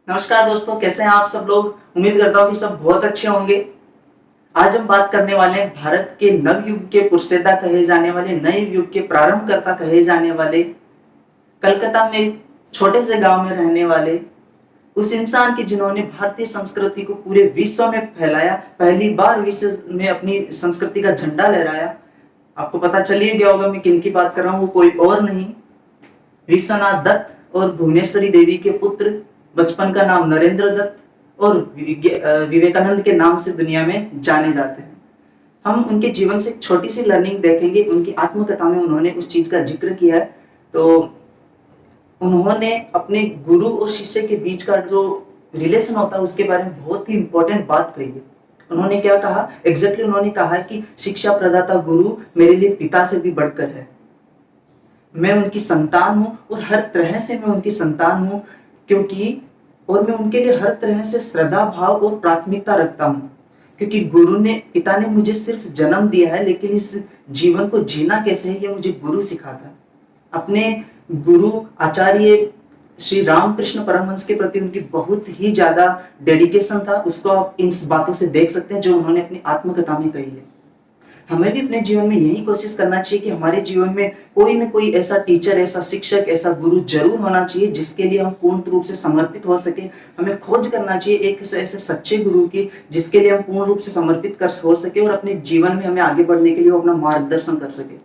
नमस्कार दोस्तों, कैसे हैं आप सब लोग। उम्मीद करता हूँ कि सब बहुत अच्छे होंगे। आज हम बात करने वाले हैं भारत के नवयुग के पुरस्दा कहे जाने वाले, नए युग के प्रारंभकर्ता कहे जाने वाले, कलकत्ता में छोटे से गांव में रहने वाले उस इंसान की जिन्होंने भारतीय संस्कृति को पूरे विश्व में फैलाया, पहली बार विश्व में अपनी संस्कृति का झंडा लहराया। आपको पता चल ही गया होगा मैं किन की बात कर रहा हूँ। वो कोई और नहीं, विश्वनाथ दत्त और भुवनेश्वरी देवी के पुत्र, बचपन का नाम नरेंद्र दत्त और विवेकानंद के नाम से दुनिया में जाने जाते हैं। हम उनके जीवन से एक छोटी सी लर्निंग देखेंगे। उनकी आत्मकथा में उन्होंने उस चीज का जिक्र किया है। तो उन्होंने अपने गुरु और शिष्य के बीच का जो रिलेशन होता है उसके बारे में बहुत ही इंपॉर्टेंट बात कही है। उन्होंने क्या कहा एग्जैक्टली उन्होंने कहा है कि शिक्षा प्रदाता गुरु मेरे लिए पिता से भी बढ़कर है। मैं उनकी संतान हूं और हर तरह से मैं उनकी संतान हूं, क्योंकि और मैं उनके लिए हर तरह से श्रद्धा भाव और प्राथमिकता रखता हूं, क्योंकि पिता ने मुझे सिर्फ जन्म दिया है, लेकिन इस जीवन को जीना कैसे है ये मुझे गुरु सिखाता है। अपने गुरु आचार्य श्री रामकृष्ण परमहंस के प्रति उनकी बहुत ही ज्यादा डेडिकेशन था। उसको आप इन बातों से देख सकते हैं जो उन्होंने अपनी आत्मकथा में कही है। हमें भी अपने जीवन में यही कोशिश करना चाहिए कि हमारे जीवन में कोई न कोई ऐसा टीचर, ऐसा शिक्षक, ऐसा गुरु जरूर होना चाहिए जिसके लिए हम पूर्ण रूप से समर्पित हो सके। हमें खोज करना चाहिए एक ऐसे सच्चे गुरु की जिसके लिए हम पूर्ण रूप से समर्पित कर हो सके और अपने जीवन में हमें आगे बढ़ने के लिए वो अपना मार्गदर्शन कर सके।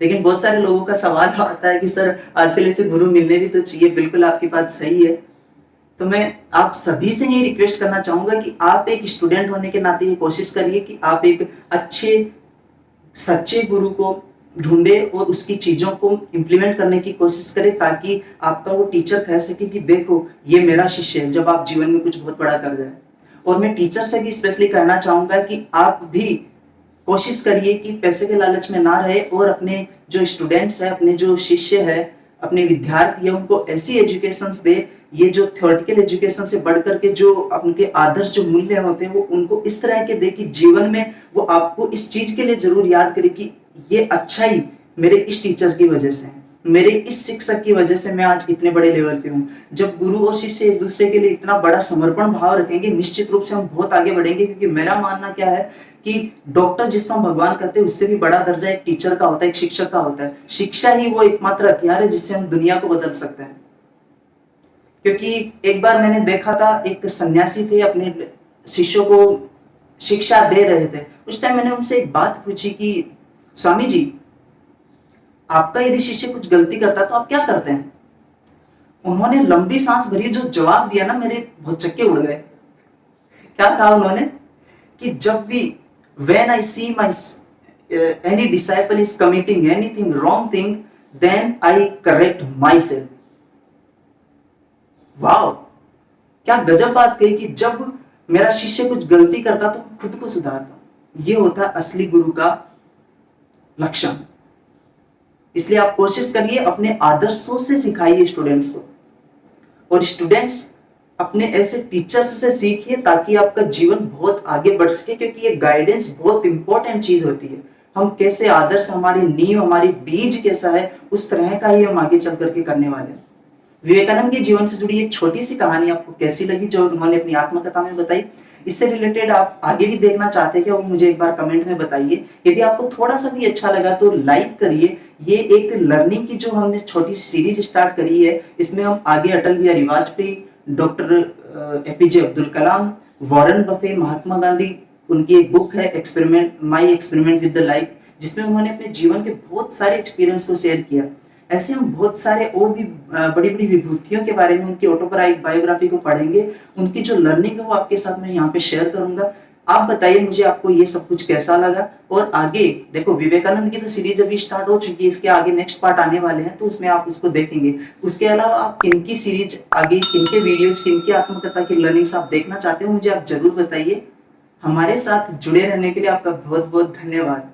लेकिन बहुत सारे लोगों का सवाल आता है कि सर आजकल ऐसे गुरु मिलने भी तो चाहिए। बिल्कुल आपकी बात सही है। तो मैं आप सभी से ये रिक्वेस्ट करना चाहूंगा कि आप एक स्टूडेंट होने के नाते ये कोशिश करिए कि आप एक अच्छे सच्चे गुरु को ढूंढे और उसकी चीजों को इंप्लीमेंट करने की कोशिश करें, ताकि आपका वो टीचर कह सके कि देखो ये मेरा शिष्य है, जब आप जीवन में कुछ बहुत बड़ा कर जाए। और मैं टीचर से भी स्पेशली कहना चाहूंगा कि आप भी कोशिश करिए कि पैसे के लालच में ना रहे और अपने जो स्टूडेंट्स है, अपने जो शिष्य है, अपने विद्यार्थी है, उनको ऐसी एजुकेशंस दे, ये जो थ्योरेटिकल एजुकेशन से बढ़कर के जो उनके आदर्श जो मूल्य होते हैं वो उनको इस तरह के दे कि जीवन में वो आपको इस चीज के लिए जरूर याद करे कि ये अच्छाई मेरे इस टीचर की वजह से है, मेरे इस शिक्षक की वजह से मैं आज इतने बड़े लेवल पे हूँ। जब गुरु और शिष्य एक दूसरे के लिए इतना बड़ा समर्पण भाव रखेंगे, निश्चित रूप से हम बहुत आगे बढ़ेंगे। क्योंकि मेरा मानना क्या है कि डॉक्टर जिसको हम भगवान कहते हैं उससे भी बड़ा दर्जा एक टीचर का होता है, एक शिक्षक का होता है। शिक्षा ही वो एकमात्र हथियार है जिससे हम दुनिया को बदल सकते हैं। क्योंकि एक बार मैंने देखा था, एक सन्यासी थे, अपने शिष्यों को शिक्षा दे रहे थे। उस टाइम मैंने उनसे एक बात पूछी कि स्वामी जी, आपका यदि शिष्य कुछ गलती करता तो आप क्या करते हैं? उन्होंने लंबी सांस भरी, जो जवाब दिया ना मेरे बहुत चक्के उड़ गए। क्या कहा उन्होंने कि जब भी when I see my any disciple is committing anything wrong thing, then I correct myself। वाह, क्या गजब बात कही कि जब मेरा शिष्य कुछ गलती करता तो खुद को सुधारता। ये होता है असली गुरु का लक्षण। इसलिए आप कोशिश करिए, अपने आदर्शों से सिखाइए स्टूडेंट्स को, और स्टूडेंट्स अपने ऐसे टीचर्स से सीखिए ताकि आपका जीवन बहुत आगे बढ़ सके। क्योंकि ये गाइडेंस बहुत इंपॉर्टेंट चीज होती है। हम कैसे आदर्श, हमारी नींव, हमारी बीज कैसा है, उस तरह का ही हम आगे चल करके करने वाले हैं। विवेकानंद के जीवन से जुड़ी एक छोटी सी कहानी आपको कैसी लगी जो उन्होंने अपनी आत्मकथा में बताई? इससे रिलेटेड आप आगे भी देखना चाहते हैं क्या, वो मुझे एक बार कमेंट में बताइए। यदि आपको थोड़ा सा भी अच्छा लगा तो लाइक करिए। ये एक लर्निंग की जो हमने छोटी सीरीज स्टार्ट करी है, इसमें हम आगे Atal Bihari Vajpayee, doctor APJ Abdul Kalam, Warren Buffett, Mahatma Gandhi, उनकी एक बुक है experiment, my experiment with the life, जिसमें उन्होंने अपने जीवन के बहुत सारे एक्सपीरियंस को शेयर किया। ऐसे हम बहुत सारे और भी बड़ी बड़ी विभूतियों के बारे में, उनकी ऑटोबायोग्राफी को पढ़ेंगे। उनकी जो लर्निंग है वो आपके साथ मैं यहाँ पे शेयर करूंगा। आप बताइए मुझे आपको ये सब कुछ कैसा लगा। और आगे देखो, विवेकानंद की तो सीरीज अभी स्टार्ट हो चुकी है, इसके आगे नेक्स्ट पार्ट आने वाले हैं, तो उसमें आप उसको देखेंगे। उसके अलावा आप किनकी सीरीज आगे, किनके वीडियोज, किनकी आत्मकथा की लर्निंग्स आप देखना चाहते हो, मुझे आप जरूर बताइए। हमारे साथ जुड़े रहने के लिए आपका बहुत बहुत धन्यवाद।